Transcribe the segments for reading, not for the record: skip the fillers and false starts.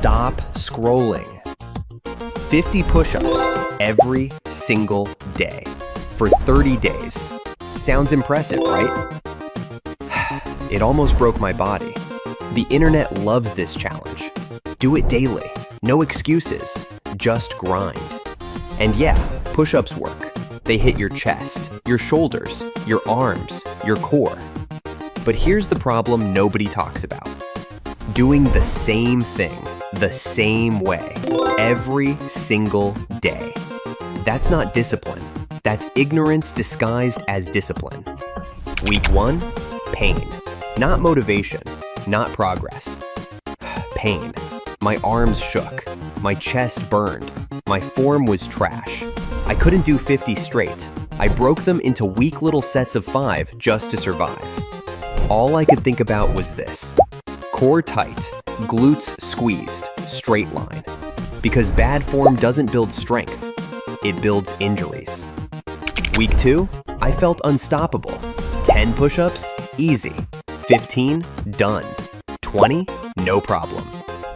Stop scrolling. 50 push-ups every single day for 30 days. Sounds impressive, right? It almost broke my body. The internet loves this challenge. Do it daily. No excuses. Just grind. And yeah, push-ups work. They hit your chest, your shoulders, your arms, your core. But here's the problem nobody talks about. Doing the same thing, the same way, every single day. That's not discipline. That's ignorance disguised as discipline. Week 1, pain. Not motivation, not progress. Pain. My arms shook. My chest burned. My form was trash. I couldn't do 50 straight. I broke them into weak little sets of 5 just to survive. All I could think about was this. Core tight, glutes squeezed, straight line. Because bad form doesn't build strength, it builds injuries. Week 2, I felt unstoppable. 10 push-ups, easy. 15, done. 20, no problem.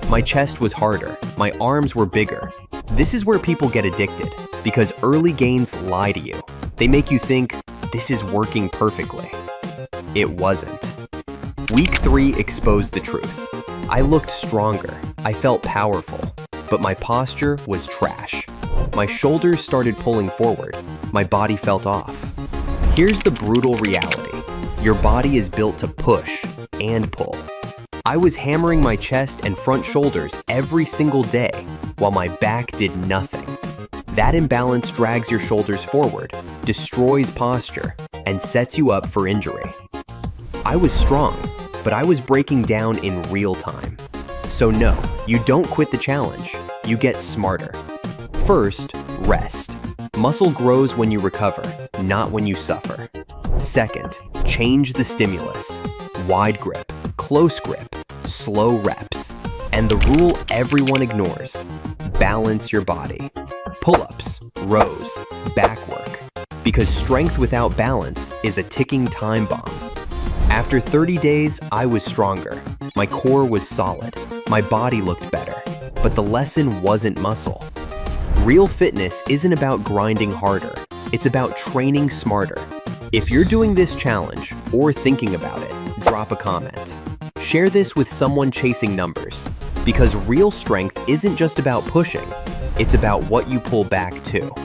My chest was harder, my arms were bigger. This is where people get addicted, because early gains lie to you. They make you think, this is working perfectly. It wasn't. Week 3 exposed the truth. I looked stronger, I felt powerful, but my posture was trash. My shoulders started pulling forward, my body felt off. Here's the brutal reality. Your body is built to push and pull. I was hammering my chest and front shoulders every single day, while my back did nothing. That imbalance drags your shoulders forward, destroys posture, and sets you up for injury. I was strong, but I was breaking down in real time. So no, you don't quit the challenge, you get smarter. First, rest. Muscle grows when you recover, not when you suffer. Second, change the stimulus. Wide grip, close grip, slow reps. And the rule everyone ignores, balance your body. Pull-ups, rows, back work. Because strength without balance is a ticking time bomb. After 30 days, I was stronger. My core was solid. My body looked better. But the lesson wasn't muscle. Real fitness isn't about grinding harder. It's about training smarter. If you're doing this challenge or thinking about it, drop a comment. Share this with someone chasing numbers. Because real strength isn't just about pushing. It's about what you pull back to.